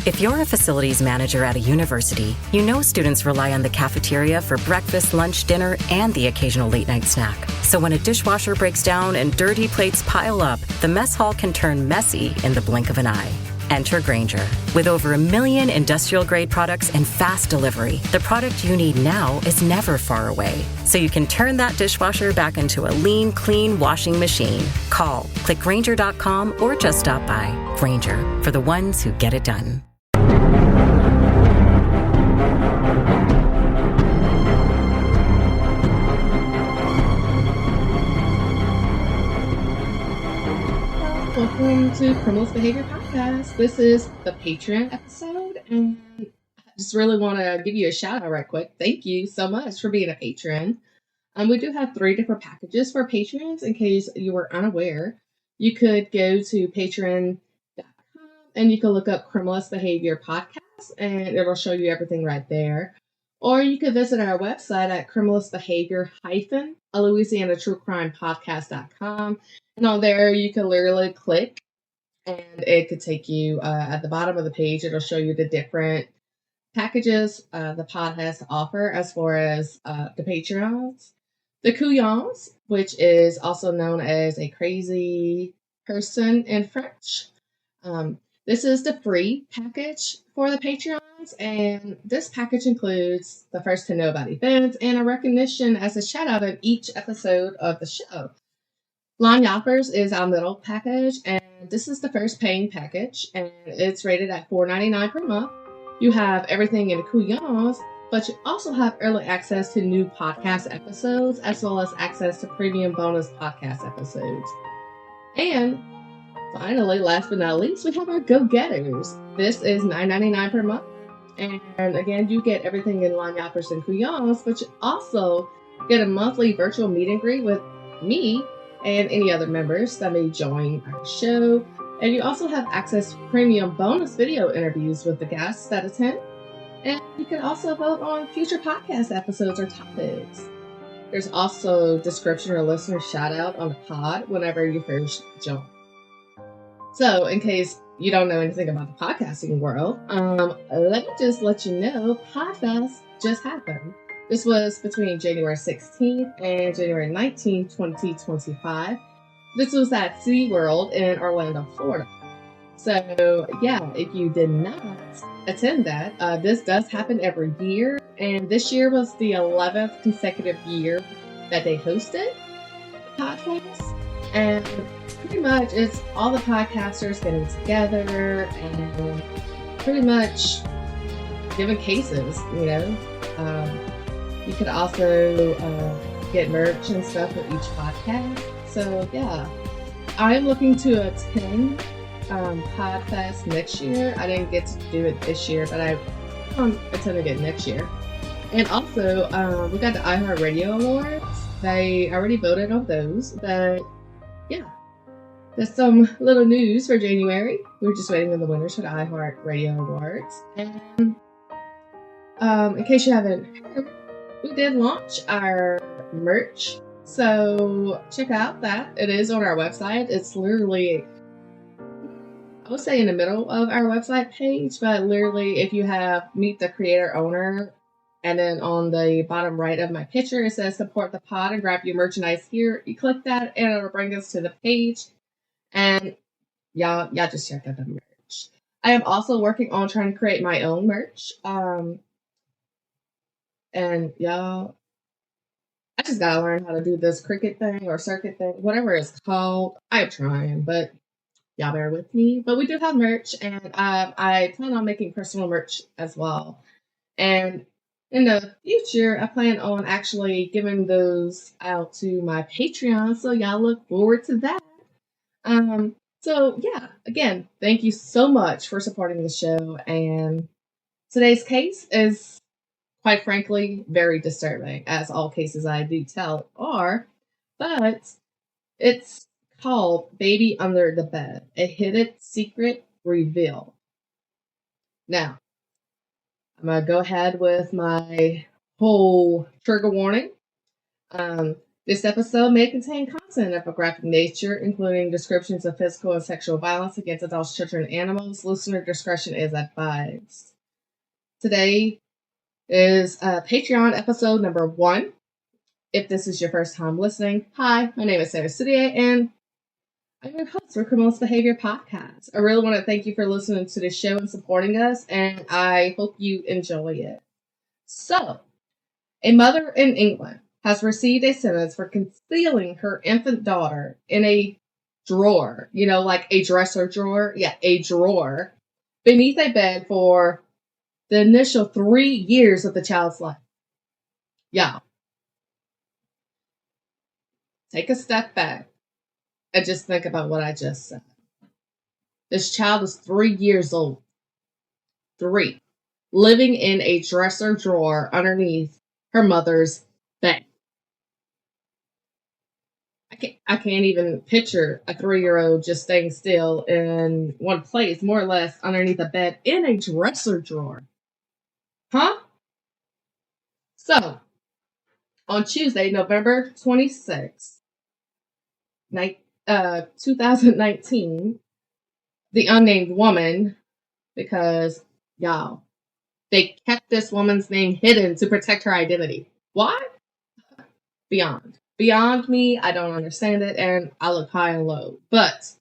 If you're a facilities manager at a university, you know students rely on the cafeteria for breakfast, lunch, dinner, and the occasional late-night snack. So when a dishwasher breaks down and dirty plates pile up, the mess hall can turn messy in the blink of an eye. Enter Grainger. With over 1 million industrial-grade products and fast delivery, the product you need now is never far away. So you can turn that dishwasher back into a lean, clean washing machine. Call, click Grainger.com, or just stop by. Grainger, for the ones who get it done. Welcome to Criminalist Behavior Podcast. This is the Patreon episode, and I just really want to give you a shout out right quick. Thank you so much for being a patron. We do have 3 different packages for patrons in case you were unaware. You could go to patreon.com and you can look up Criminalist Behavior Podcast, and it'll show you everything right there. Or you could visit our website at criminalistbehavior-louisianatruecrimepodcast.com. And on there, you can literally click, and it could take you at the bottom of the page. It'll show you the different packages the pod has to offer as far as the Patreons. The Couillons, which is also known as a crazy person in French. This is the free package for the Patreons, and this package includes the first to know about events and a recognition as a shout out of each episode of the show. Line Yoppers is our middle package, and this is the first paying package, and it's rated at $4.99 per month. You have everything in the Couillons, but you also have early access to new podcast episodes, as well as access to premium bonus podcast episodes. And finally, last but not least, we have our Go-Getters. This is $9.99 per month, and again, you get everything in Line Yoppers and Couillons, but you also get a monthly virtual meet and greet with me and any other members that may join our show. And you also have access to premium bonus video interviews with the guests that attend. And you can also vote on future podcast episodes or topics. There's also description or listener shout out on the pod whenever you first join. So in case you don't know anything about the podcasting world, let me just let you know, Podfest just happened. This was between January 16th and January 19th, 2025. This was at SeaWorld in Orlando, Florida. So, yeah, if you did not attend that, this does happen every year. And this year was the 11th consecutive year that they hosted the podcast. And pretty much it's all the podcasters getting together and pretty much giving cases, you know. You could also get merch and stuff for each podcast. So, yeah. I'm looking to attend Podfest next year. I didn't get to do it this year, but I'm attending it next year. And also, we got the iHeartRadio Awards. They already voted on those, but yeah. There's some little news for January. We're just waiting on the winners for the iHeartRadio Awards. And in case you haven't heard, we did launch our merch, so check out that. It is on our website. It's literally, I would say in the middle of our website page, but literally if you have Meet the Creator Owner, and then on the bottom right of my picture, it says support the pod and grab your merchandise here. You click that and it'll bring us to the page, and y'all just check out the merch. I am also working on trying to create my own merch. And y'all, I just gotta learn how to do this cricket thing or circuit thing, whatever it's called. I'm trying, but y'all bear with me. But we do have merch, and I plan on making personal merch as well. And in the future, I plan on actually giving those out to my Patreon, so y'all look forward to that. So yeah, again, thank you so much for supporting the show. And today's case is, quite frankly, very disturbing, as all cases I do tell are, but it's called Baby Under the Bed, a hidden secret reveal. Now, I'm going to go ahead with my whole trigger warning. This episode may contain content of a graphic nature, including descriptions of physical and sexual violence against adults, children, and animals. Listener discretion is advised. Today is Patreon episode number 1. If this is your first time listening, hi, my name is Sarah Studier, and I'm your host for Criminalist Behavior Podcast. I really want to thank you for listening to this show and supporting us, and I hope you enjoy it. So, a mother in England has received a sentence for concealing her infant daughter in a drawer, like a dresser drawer. Yeah, a drawer beneath a bed for the initial 3 years of the child's life. Yeah. Take a step back and just think about what I just said. This child is 3 years old. 3. Living in a dresser drawer underneath her mother's bed. I can't even picture a 3-year-old just staying still in one place, more or less underneath a bed in a dresser drawer. Huh? So, on Tuesday, November 26th, 2019, the unnamed woman, because, y'all, they kept this woman's name hidden to protect her identity. Why? Beyond me, I don't understand it, and I look high and low. But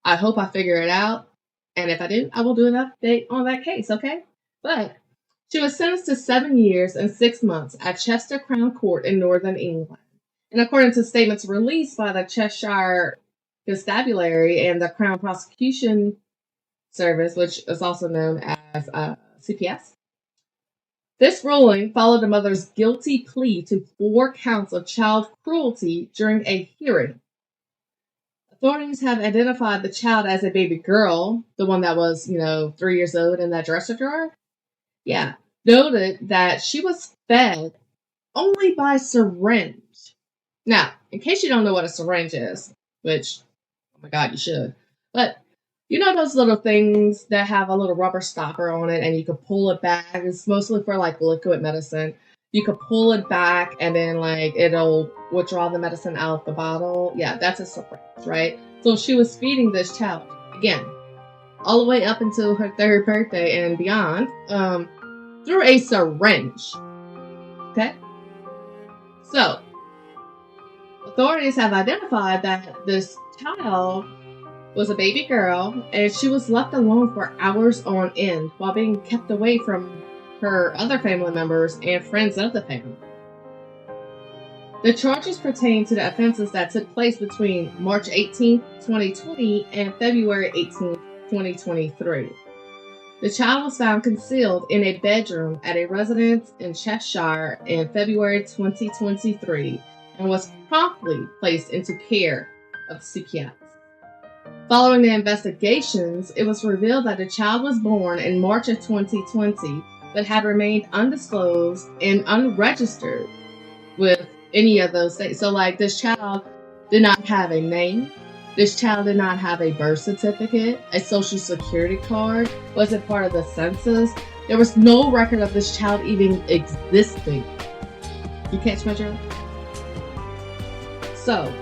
I hope I figure it out, and if I do, I will do an update on that case, okay? But she was sentenced to 7 years and 6 months at Chester Crown Court in Northern England. And according to statements released by the Cheshire Constabulary and the Crown Prosecution Service, which is also known as CPS, this ruling followed the mother's guilty plea to 4 counts of child cruelty during a hearing. Authorities have identified the child as a baby girl, the one that was, 3 years old in that dresser drawer. Yeah, noted that she was fed only by syringe. Now, in case you don't know what a syringe is, which, oh my God, you should, but you know those little things that have a little rubber stopper on it and you can pull it back? It's mostly for liquid medicine. You can pull it back and then it'll withdraw the medicine out of the bottle. Yeah, that's a syringe, right? So she was feeding this child, again, all the way up until her 3rd birthday and beyond, through a syringe. Okay? So, authorities have identified that this child was a baby girl, and she was left alone for hours on end while being kept away from her other family members and friends of the family. The charges pertain to the offenses that took place between March 18, 2020 and February 18, 2023. The child was found concealed in a bedroom at a residence in Cheshire in February 2023 and was promptly placed into care of CPS. Following the investigations, it was revealed that the child was born in March of 2020, but had remained undisclosed and unregistered with any of those states. So, this child did not have a name. This child did not have a birth certificate. A social security card wasn't part of the census. There was no record of this child even existing. You catch my drift? So,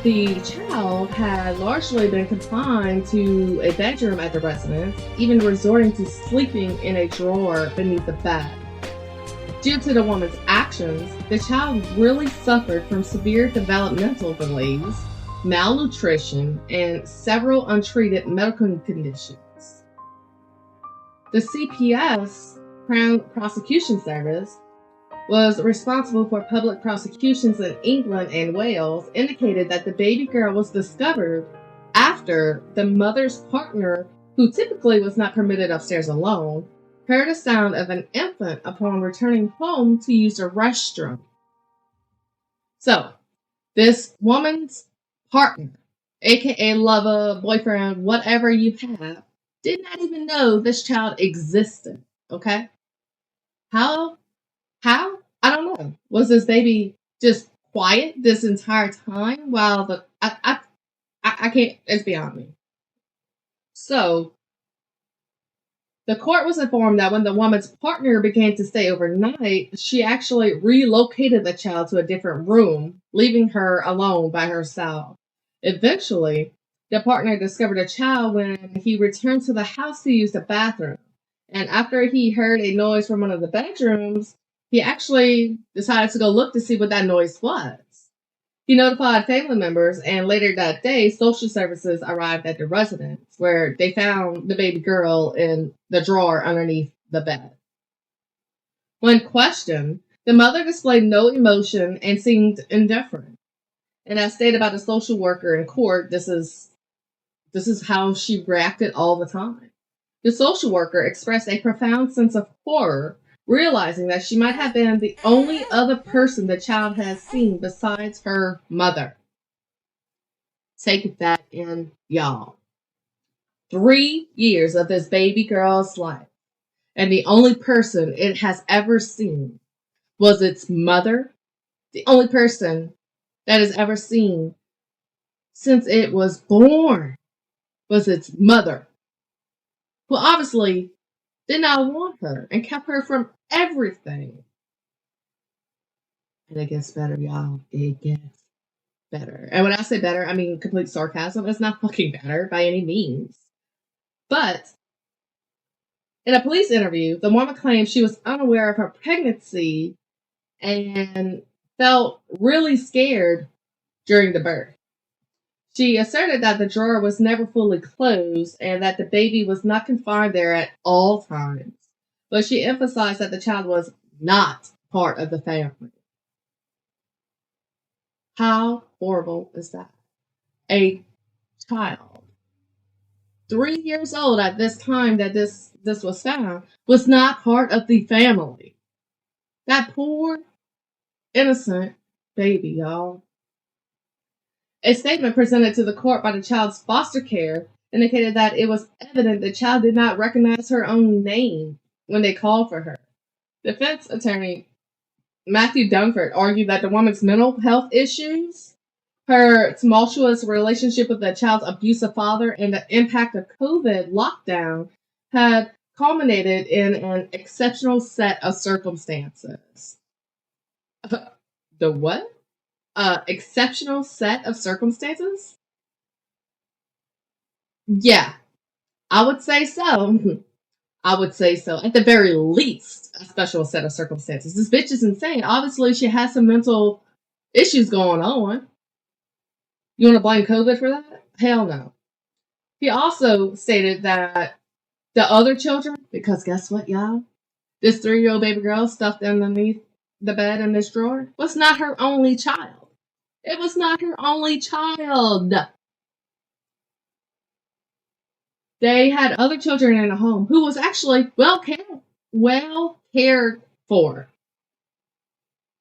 the child had largely been confined to a bedroom at the residence, even resorting to sleeping in a drawer beneath the bed. Due to the woman's actions, the child really suffered from severe developmental delays, malnutrition, and several untreated medical conditions. The CPS, Crown Prosecution Service, was responsible for public prosecutions in England and Wales, indicated that the baby girl was discovered after the mother's partner, who typically was not permitted upstairs alone, heard a sound of an infant upon returning home to use the restroom. So, this woman's partner, aka lover, boyfriend, whatever you have, did not even know this child existed, okay? How? I don't know. Was this baby just quiet this entire time while I can't, it's beyond me. So, The court was informed that when the woman's partner began to stay overnight, she actually relocated the child to a different room, leaving her alone by herself. Eventually, the partner discovered a child when he returned to the house to use the bathroom. And after he heard a noise from one of the bedrooms, he actually decided to go look to see what that noise was. He notified family members, and later that day, social services arrived at the residence, where they found the baby girl in the drawer underneath the bed. When questioned, the mother displayed no emotion and seemed indifferent. And as stated by the social worker in court, this is how she reacted all the time. The social worker expressed a profound sense of horror, realizing that she might have been the only other person the child has seen besides her mother. Take that in, y'all. 3 years of this baby girl's life, and the only person it has ever seen was its mother, the only person that has ever seen since it was born was its mother, who obviously did not want her and kept her from everything. And it gets better, y'all. It gets better. And when I say better, I mean complete sarcasm. It's not fucking better by any means. But in a police interview, the woman claimed she was unaware of her pregnancy and felt really scared during the birth. She asserted that the drawer was never fully closed and that the baby was not confined there at all times. But she emphasized that the child was not part of the family. How horrible is that? A child, 3 years old at this time that this was found, was not part of the family. That poor, innocent baby, y'all. A statement presented to the court by the child's foster care indicated that it was evident the child did not recognize her own name when they called for her. Defense attorney Matthew Dunford argued that the woman's mental health issues, her tumultuous relationship with the child's abusive father, and the impact of COVID lockdown had culminated in an exceptional set of circumstances. The what? Exceptional set of circumstances? Yeah, I would say so. I would say so. At the very least, a special set of circumstances. This bitch is insane. Obviously, she has some mental issues going on. You want to blame COVID for that? Hell no. He also stated that the other children, because guess what, y'all? This 3-year-old baby girl stuffed underneath the bed in this drawer was not her only child. It was not her only child. They had other children in the home who was actually well cared for.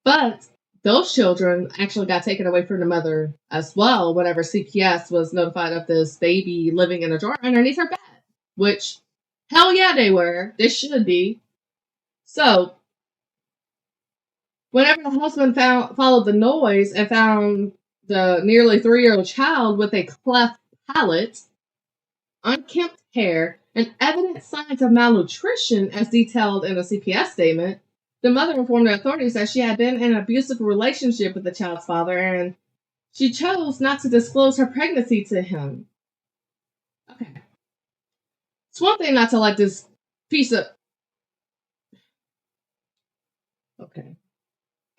But those children actually got taken away from the mother as well whenever CPS was notified of this baby living in a drawer underneath her bed. Which, hell yeah, they were. They should be. So, whenever the husband followed the noise and found the nearly 3-year-old child with a cleft palate, unkempt hair, and evident signs of malnutrition as detailed in a CPS statement, the mother informed the authorities that she had been in an abusive relationship with the child's father and she chose not to disclose her pregnancy to him. Okay. It's one thing not to let this piece of... Okay.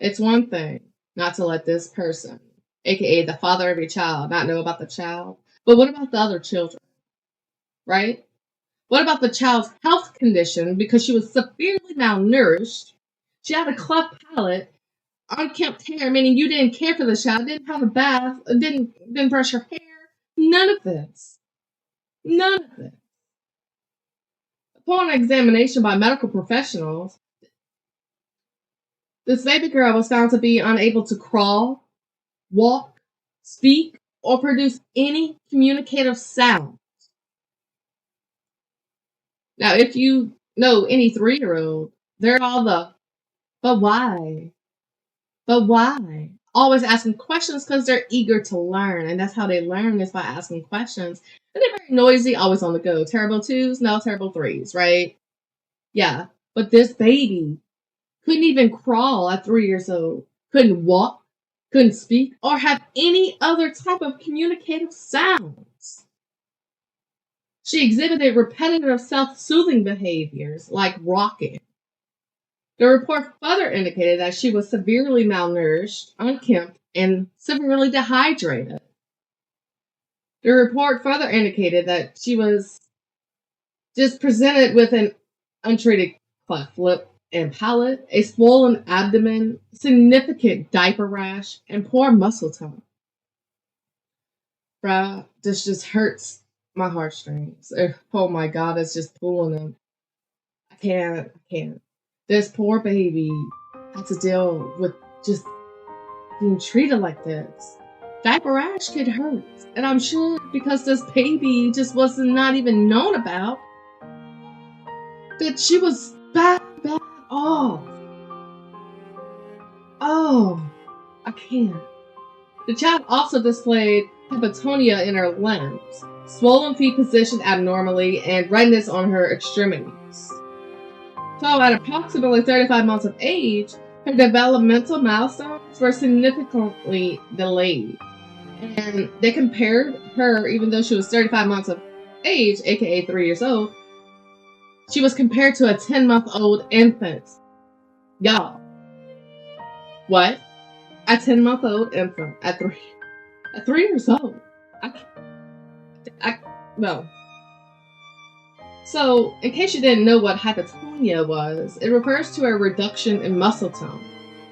It's one thing not to let this person, aka the father of your child, not know about the child. But what about the other children? Right? What about the child's health condition because she was severely malnourished? She had a cleft palate, unkempt hair, meaning you didn't care for the child, didn't have a bath, didn't brush her hair. None of this. None of this. Upon examination by medical professionals, this baby girl was found to be unable to crawl, walk, speak, or produce any communicative sound. Now, if you know any 3-year-old, they're all but why? But why? Always asking questions because they're eager to learn. And that's how they learn is by asking questions. And they're very noisy, always on the go. Terrible twos, no terrible threes, right? Yeah. But this baby couldn't even crawl at 3 years old, couldn't walk, couldn't speak, or have any other type of communicative sounds. She exhibited repetitive self-soothing behaviors like rocking. The report further indicated that she was severely malnourished, unkempt, and severely dehydrated. The report further indicated that she was just presented with an untreated cleft lip and palate, a swollen abdomen, significant diaper rash, and poor muscle tone. Bruh, this just hurts my heartstrings. Oh my god, it's just pulling them. I can't. This poor baby had to deal with just being treated like this. Diaper rash could hurt. And I'm sure because this baby just wasn't not even known about, that she was bad off. Oh, I can't. The child also displayed hypotonia in her limbs, swollen feet positioned abnormally, and redness on her extremities. So at approximately 35 months of age, her developmental milestones were significantly delayed. And they compared her, even though she was 35 months of age, aka 3 years old, she was compared to a 10-month-old infant. Y'all. What? A 10-month-old infant at 3 years old. No. So, in case you didn't know what hypotonia was, it refers to a reduction in muscle tone.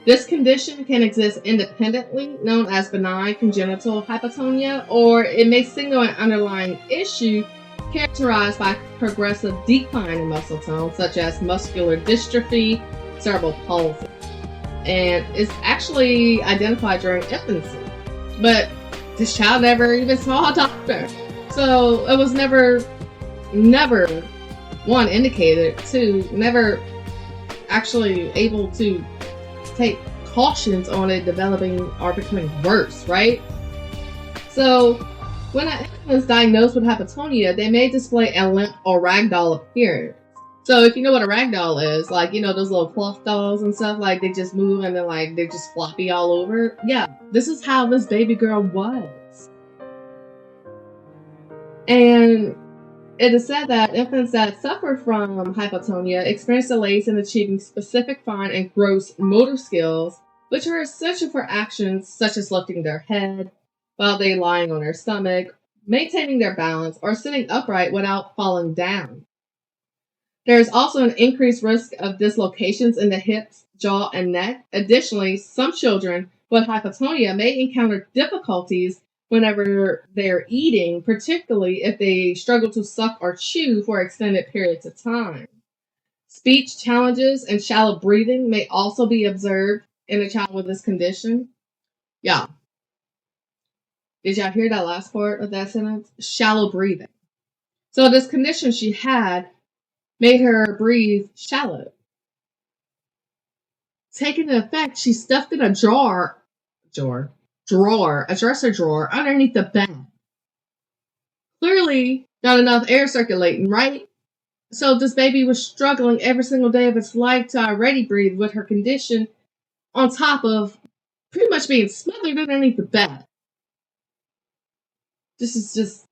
This condition can exist independently, known as benign congenital hypotonia, or it may signal an underlying issue characterized by progressive decline in muscle tone, such as muscular dystrophy, cerebral palsy. And it's actually identified during infancy. But this child never even saw a doctor. So it was never, one, indicated, two, never actually able to take cautions on it developing or becoming worse, right? So when an infant is diagnosed with hypotonia, they may display a limp or ragdoll appearance. So if you know what a ragdoll is, like, you know, those little cloth dolls and stuff, like they just move and then like they're just floppy all over. Yeah, this is how this baby girl was. And it is said that infants that suffer from hypotonia experience delays in achieving specific fine and gross motor skills, which are essential for actions such as lifting their head while they're lying on their stomach, maintaining their balance, or sitting upright without falling down. There is also an increased risk of dislocations in the hips, jaw, and neck. Additionally, some children with hypotonia may encounter difficulties whenever they're eating, particularly if they struggle to suck or chew for extended periods of time. Speech challenges and shallow breathing may also be observed in a child with this condition. Yeah. Did y'all hear that last part of that sentence? Shallow breathing. So this condition she had made her breathe shallow. Taking the effect, she stuffed in a dresser drawer underneath the bed. Clearly not enough air circulating, right? So this baby was struggling every single day of its life to already breathe with her condition on top of pretty much being smothered underneath the bed. This is just...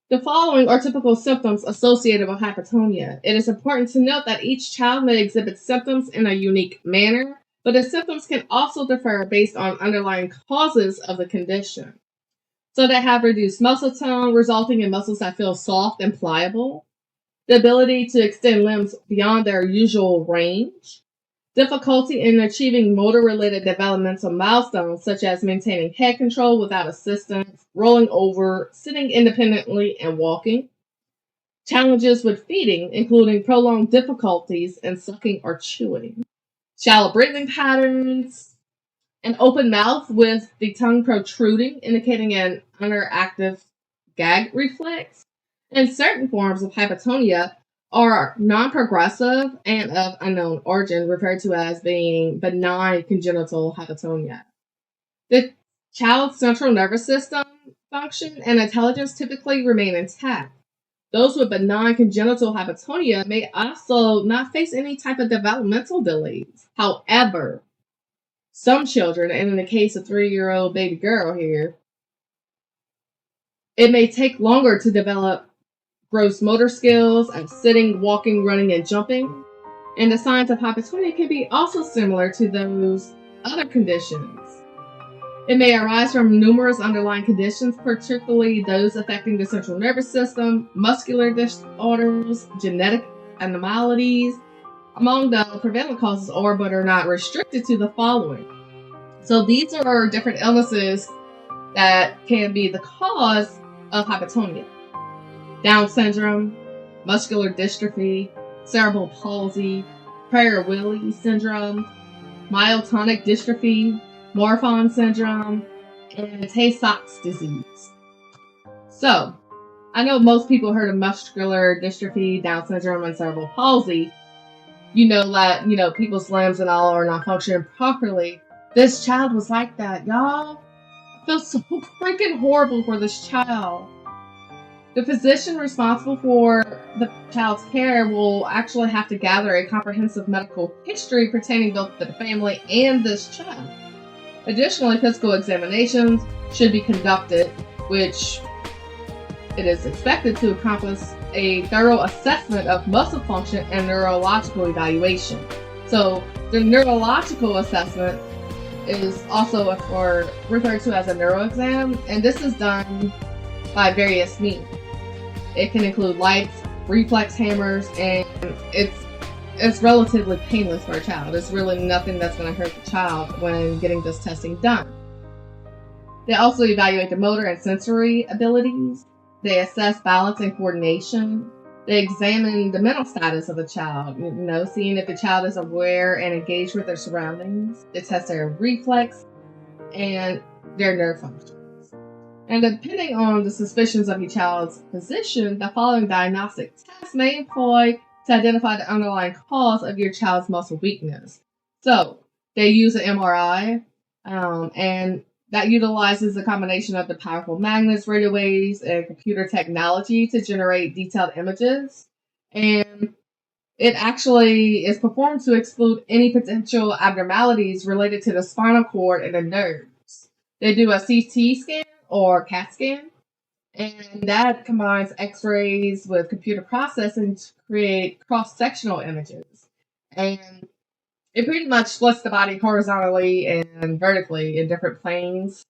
The following are typical symptoms associated with hypotonia. It is important to note that each child may exhibit symptoms in a unique manner, but the symptoms can also differ based on underlying causes of the condition. So they have reduced muscle tone, resulting in muscles that feel soft and pliable, the ability to extend limbs beyond their usual range, difficulty in achieving motor-related developmental milestones such as maintaining head control without assistance, rolling over, sitting independently, and walking, challenges with feeding, including prolonged difficulties in sucking or chewing, shallow breathing patterns, an open mouth with the tongue protruding, indicating an underactive gag reflex, and certain forms of hypotonia are non-progressive and of unknown origin, referred to as being benign congenital hypotonia. The child's central nervous system function and intelligence typically remain intact. Those with benign congenital hypotonia may also not face any type of developmental delays. However, some children, and in the case of 3-year-old baby girl here, it may take longer to develop gross motor skills as sitting, walking, running, and jumping. And the signs of hypotonia can be also similar to those other conditions. It may arise from numerous underlying conditions, particularly those affecting the central nervous system, muscular disorders, genetic anomalies, among the prevalent causes are but are not restricted to the following. So these are different illnesses that can be the cause of hypotonia. Down syndrome, muscular dystrophy, cerebral palsy, Prader-Willi syndrome, myotonic dystrophy, Marfan syndrome, and Tay-Sachs disease. So, I know most people heard of muscular dystrophy, Down syndrome, and cerebral palsy. You know that, people's limbs and all are not functioning properly. This child was like that, y'all. I feel so freaking horrible for this child. The physician responsible for the child's care will actually have to gather a comprehensive medical history pertaining both to the family and this child. Additionally, physical examinations should be conducted, which it is expected to accomplish a thorough assessment of muscle function and neurological evaluation. So the neurological assessment is also referred to as a neuroexam, and this is done by various means. It can include lights, reflex hammers, and it's relatively painless for a child. It's really nothing that's going to hurt the child when getting this testing done. They also evaluate the motor and sensory abilities. They assess balance and coordination. They examine the mental status of the child, seeing if the child is aware and engaged with their surroundings. They test their reflex and their nerve function. And depending on the suspicions of your child's physician, the following diagnostic tests may employ to identify the underlying cause of your child's muscle weakness. So, they use an MRI, and that utilizes a combination of the powerful magnets, radio waves, and computer technology to generate detailed images. And it actually is performed to exclude any potential abnormalities related to the spinal cord and the nerves. They do a CT scan or CAT scan, and that combines x-rays with computer processing to create cross-sectional images. And it pretty much splits the body horizontally and vertically in different planes,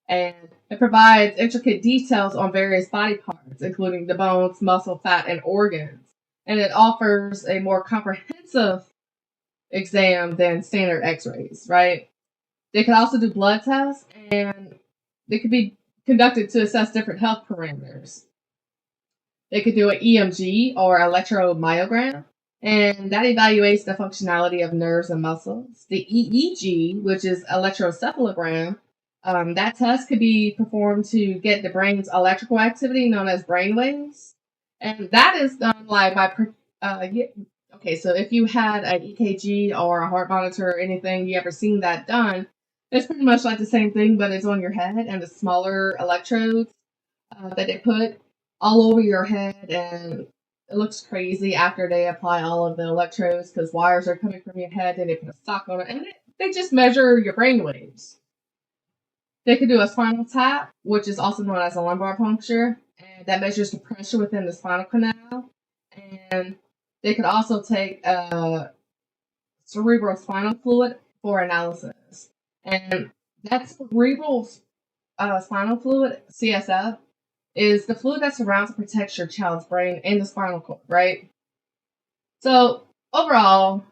and it provides intricate details on various body parts, including the bones, muscle, fat, and organs. And it offers a more comprehensive exam than standard x-rays, right? They can also do blood tests, and they could be conducted to assess different health parameters. They could do an EMG or electromyogram, and that evaluates the functionality of nerves and muscles. The EEG, which is electroencephalogram, that test could be performed to get the brain's electrical activity known as brain waves. And that is done so if you had an EKG or a heart monitor or anything, you ever seen that done, it's pretty much like the same thing, but it's on your head, and the smaller electrodes that they put all over your head, and it looks crazy after they apply all of the electrodes because wires are coming from your head, and they put a sock on it, and they just measure your brain waves. They could do a spinal tap, which is also known as a lumbar puncture, and that measures the pressure within the spinal canal. And they could also take cerebral spinal fluid for analysis. And that cerebral spinal fluid, CSF, is the fluid that surrounds and protects your child's brain and the spinal cord, right? So overall,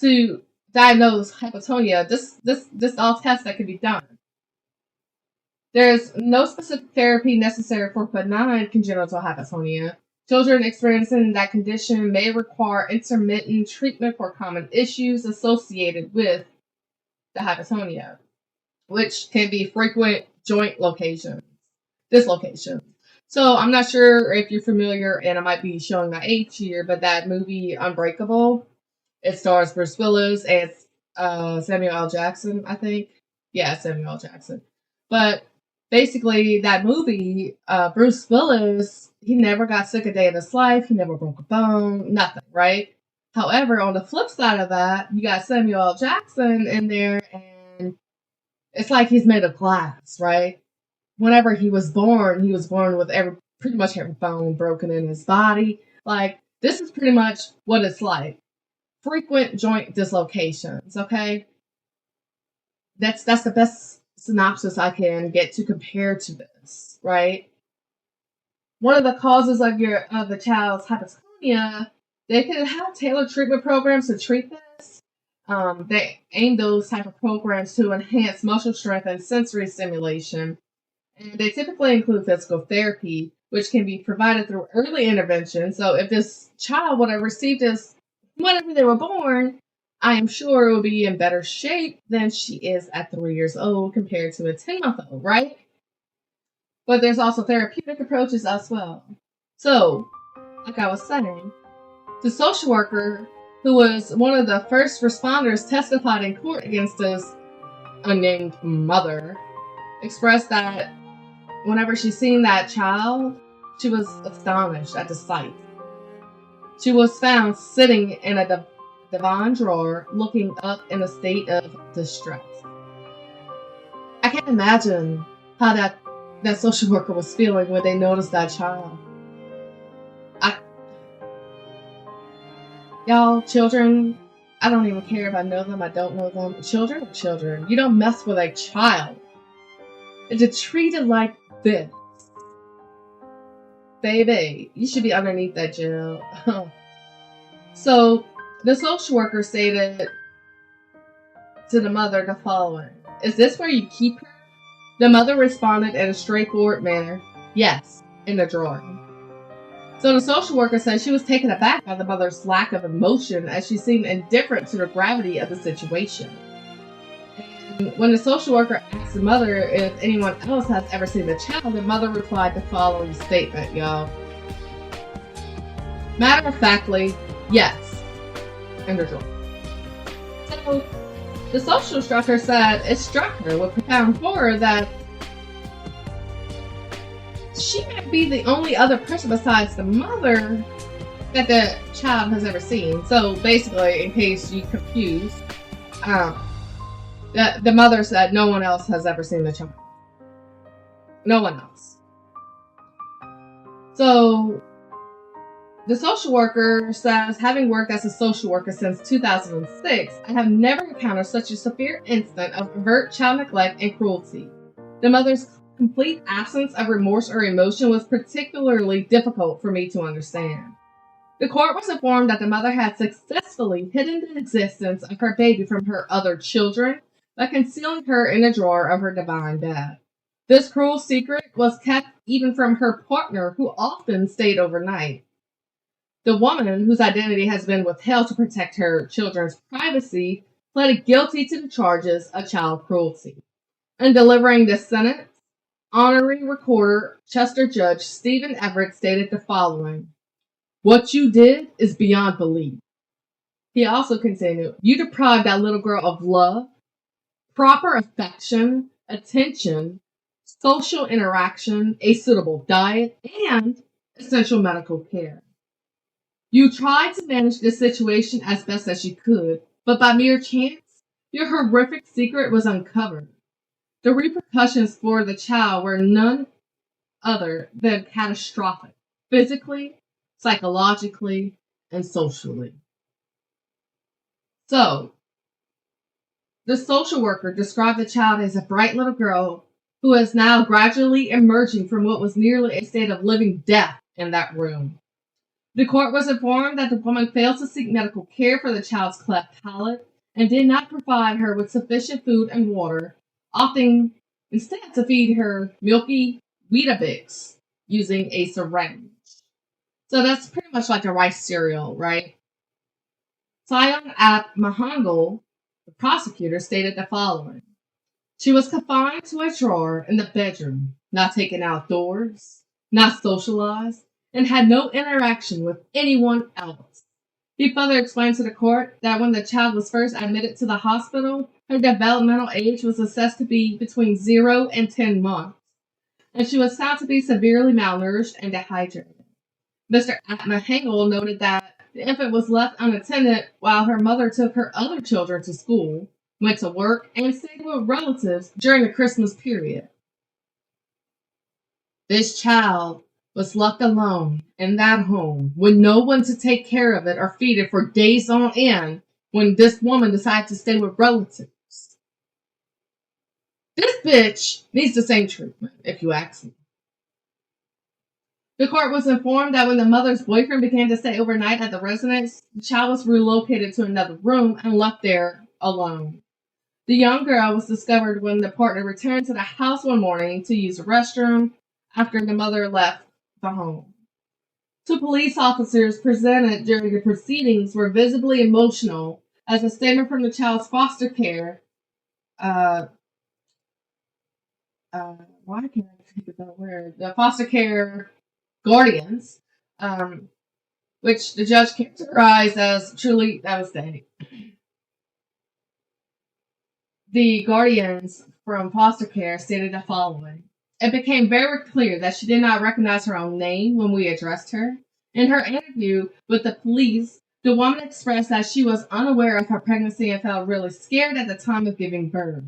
to diagnose hypotonia, this all tests that can be done. There's no specific therapy necessary for benign congenital hypotonia. Children experiencing that condition may require intermittent treatment for common issues associated with the hypotonia, which can be frequent joint dislocations. So I'm not sure if you're familiar, and I might be showing my age here, but that movie Unbreakable, it stars Bruce Willis and Samuel L. Jackson, I think. Yeah, Samuel L. Jackson. But basically, that movie, Bruce Willis, he never got sick a day in his life. He never broke a bone, nothing, right? However, on the flip side of that, you got Samuel L. Jackson in there, and it's like he's made of glass, right? Whenever he was born with pretty much every bone broken in his body. Like, this is pretty much what it's like. Frequent joint dislocations, okay? That's the best synopsis I can get to compare to this, right? One of the causes of the child's hypotonia, they could have tailored treatment programs to treat this. They aim those type of programs to enhance muscle strength and sensory stimulation. And they typically include physical therapy, which can be provided through early intervention. So if this child would have received this whenever they were born, I am sure it will be in better shape than she is at 3 years old compared to a 10-month-old, right? But there's also therapeutic approaches as well. So, like I was saying, the social worker, who was one of the first responders, testified in court against this unnamed mother, expressed that whenever she seen that child, she was astonished at the sight. She was found sitting in a divan drawer, looking up in a state of distress. I can't imagine how that social worker was feeling when they noticed that child. Y'all, children, I don't even care if I know them, I don't know them. Children are children. You don't mess with a child. And to treat it like this. Baby, you should be underneath that jail. So, the social worker stated to the mother the following: "Is this where you keep her?" The mother responded in a straightforward manner, "Yes, in the drawer." So the social worker said she was taken aback by the mother's lack of emotion, as she seemed indifferent to the gravity of the situation. And when the social worker asked the mother if anyone else has ever seen the child, the mother replied the following statement, y'all. "Matter of factly, yes, in the drawer." So the social worker said it struck her with profound horror that she might be the only other person besides the mother that the child has ever seen. So basically, in case you're confused, the mother said no one else has ever seen the child. No one else. So the social worker says, "Having worked as a social worker since 2006, I have never encountered such a severe incident of overt child neglect and cruelty. The mother's complete absence of remorse or emotion was particularly difficult for me to understand." The court was informed that the mother had successfully hidden the existence of her baby from her other children by concealing her in a drawer of her divan bed. This cruel secret was kept even from her partner, who often stayed overnight. The woman, whose identity has been withheld to protect her children's privacy, pleaded guilty to the charges of child cruelty. In delivering the sentence, Honorary Recorder Chester Judge Stephen Everett stated the following: "What you did is beyond belief." He also continued, "You deprived that little girl of love, proper affection, attention, social interaction, a suitable diet, and essential medical care. You tried to manage this situation as best as you could, but by mere chance, your horrific secret was uncovered. The repercussions for the child were none other than catastrophic, physically, psychologically, and socially." So, the social worker described the child as a bright little girl who is now gradually emerging from what was nearly a state of living death in that room. The court was informed that the woman failed to seek medical care for the child's cleft palate and did not provide her with sufficient food and water, opting instead to feed her milky Weetabix using a syringe. So that's pretty much like a rice cereal, right? Sion Ap Mahongal, the prosecutor, stated the following: "She was confined to a drawer in the bedroom, not taken outdoors, not socialized, and had no interaction with anyone else." He further explained to the court that when the child was first admitted to the hospital, Her developmental age was assessed to be between 0 and 10 months, and she was found to be severely malnourished and dehydrated. Mr. Atma-Hengel noted that the infant was left unattended while her mother took her other children to school, went to work, and stayed with relatives during the Christmas period. This child was left alone in that home with no one to take care of it or feed it for days on end when this woman decided to stay with relatives. This bitch needs the same treatment, if you ask me. The court was informed that when the mother's boyfriend began to stay overnight at the residence, the child was relocated to another room and left there alone. The young girl was discovered when the partner returned to the house one morning to use the restroom after the mother left the home. Two police officers presented during the proceedings were visibly emotional as a statement from the child's foster care why can't I think of that word? The foster care guardians, which the judge characterized as truly devastating. The guardians from foster care stated the following. It became very clear that she did not recognize her own name when we addressed her. In her interview with the police, the woman expressed that she was unaware of her pregnancy and felt really scared at the time of giving birth.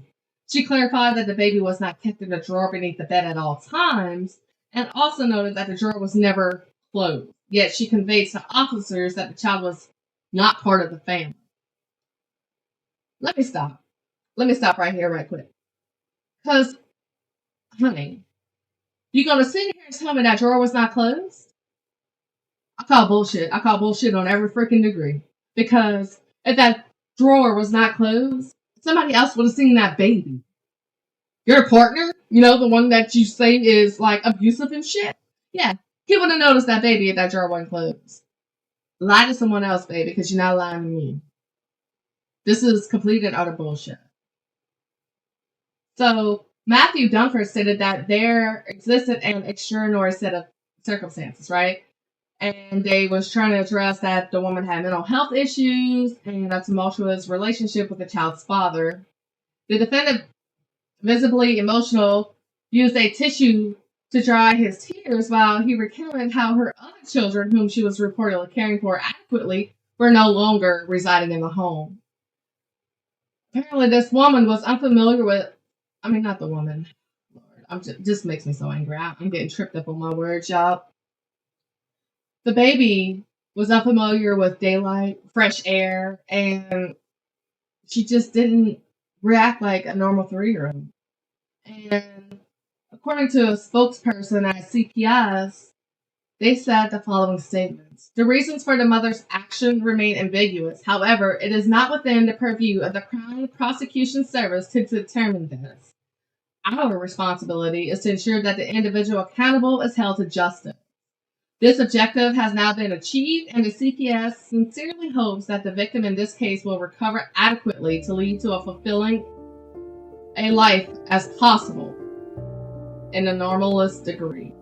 She clarified that the baby was not kept in a drawer beneath the bed at all times, and also noted that the drawer was never closed. Yet she conveyed to officers that the child was not part of the family. Let me stop right here right quick. Because, honey, you gonna sit here and tell me that drawer was not closed? I call bullshit. I call bullshit on every freaking degree. Because if that drawer was not closed, somebody else would have seen that baby. Your partner, the one that you say is like abusive and shit. Yeah, he would have noticed that baby if that drawer wasn't closed. Lie to someone else, baby, because you're not lying to me. This is complete and utter bullshit. So, Matthew Dunford stated that there existed an extraordinary set of circumstances, right? And they was trying to address that the woman had mental health issues and a tumultuous relationship with the child's father. The defendant, visibly emotional, used a tissue to dry his tears while he recounted how her other children, whom she was reportedly caring for adequately, were no longer residing in the home. Apparently, this woman was unfamiliar with, not the woman. Lord, just makes me so angry. I'm getting tripped up on my words, y'all. The baby was unfamiliar with daylight, fresh air, and she just didn't react like a normal 3-year-old. And according to a spokesperson at CPS, they said the following statements. The reasons for the mother's action remain ambiguous. However, it is not within the purview of the Crown Prosecution Service to determine this. Our responsibility is to ensure that the individual accountable is held to justice. This objective has now been achieved, and the CPS sincerely hopes that the victim in this case will recover adequately to lead to a fulfilling a life as possible in a normalist degree.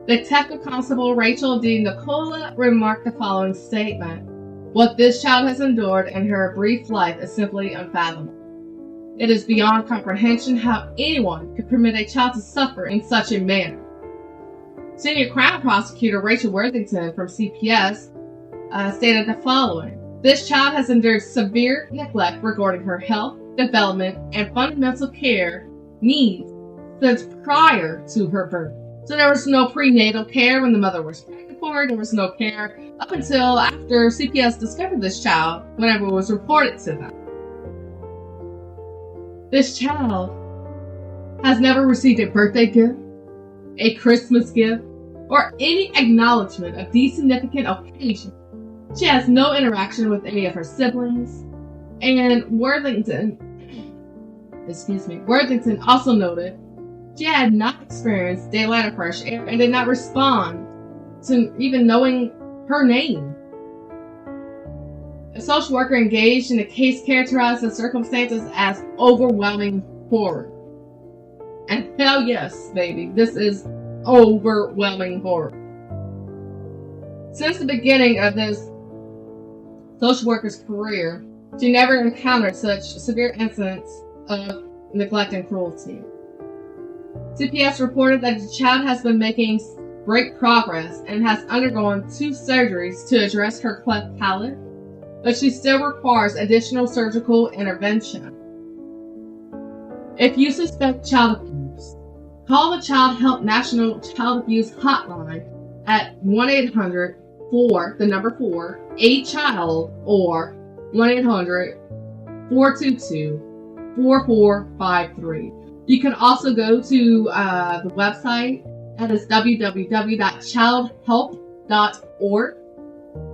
Detective Constable Rachel D. Nicola remarked the following statement. What this child has endured in her brief life is simply unfathomable. It is beyond comprehension how anyone could permit a child to suffer in such a manner. Senior Crown Prosecutor Rachel Worthington from CPS stated the following. This child has endured severe neglect regarding her health, development, and fundamental care needs since prior to her birth. So there was no prenatal care when the mother was pregnant for her. There was no care up until after CPS discovered this child, whenever it was reported to them. This child has never received a birthday gift, a Christmas gift, or any acknowledgement of these significant occasions. She has no interaction with any of her siblings, and Worthington also noted she had not experienced daylight or fresh air and did not respond to even knowing her name. A social worker engaged in the case characterized the circumstances as overwhelming horror. And hell yes, baby, this is overwhelming horror. Since the beginning of this social worker's career, She never encountered such severe incidents of neglect and cruelty. CPS reported that the child has been making great progress and has undergone 2 surgeries to address her cleft palate, but she still requires additional surgical intervention. If you suspect child abuse, call the Child Help National Child Abuse Hotline at 1-800-4-A-CHILD or 1-800-422-4453. You can also go to the website, that is www.childhelp.org.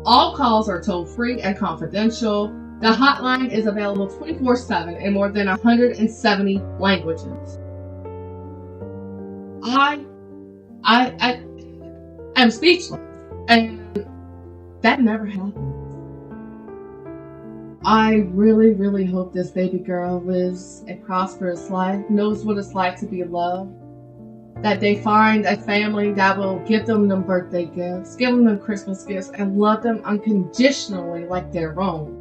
All calls are toll-free and confidential. The hotline is available 24/7 in more than 170 languages. I'm speechless, and that never happened. I really, really hope this baby girl lives a prosperous life, knows what it's like to be loved, that they find a family that will give them birthday gifts, give them Christmas gifts, and love them unconditionally like their own.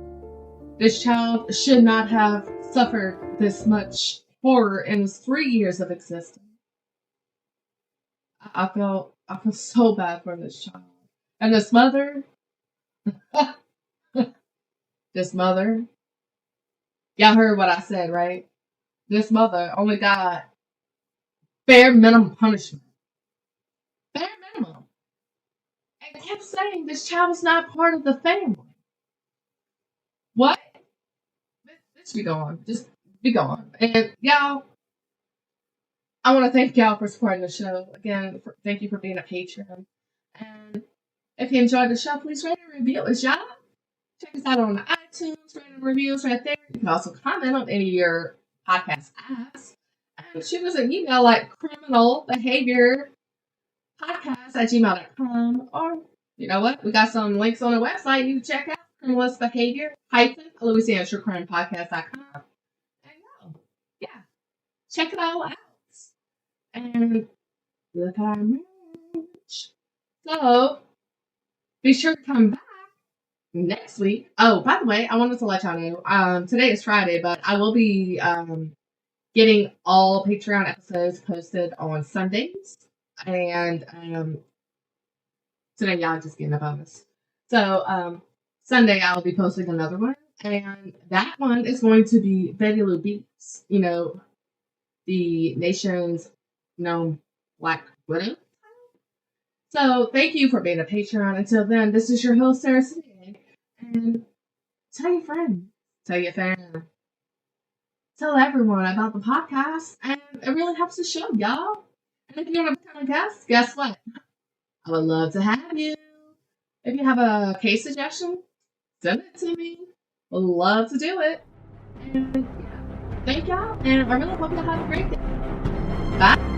This child should not have suffered this much horror in his 3 years of existence. I feel so bad for this child. And this mother, y'all heard what I said, right? This mother only got bare minimum punishment. Bare minimum. And kept saying this child is not part of the family. What? Just be gone. Just be gone. And y'all, I want to thank y'all for supporting the show. Again, thank you for being a patron. And if you enjoyed the show, please rate and review us, y'all. Check us out on iTunes, rate and reviews right there. You can also comment on any of your podcast apps. And shoot us an email at criminalbehaviorpodcast@gmail.com. Or, you know what? We got some links on the website you can check out. Criminalist Behavior Louisiana True Crime Podcast.com. And yeah, check it all out. And look at our merch. So be sure to come back next week. Oh, by the way, I wanted to let y'all know, today is Friday, but I will be getting all Patreon episodes posted on Sundays. And today y'all just getting a bonus. So Sunday I'll be posting another one. And that one is going to be Betty Lou Beats, the nation's known Black Widow. So thank you for being a Patreon. Until then, this is your host, Sarah City. And tell your friends, tell your family, tell everyone about the podcast. And it really helps the show, y'all. And if you want to become a guest, guess what? I would love to have you. If you have a case suggestion, send it to me. Would love to do it. And thank y'all. And I really hope y'all have a great day. Bye.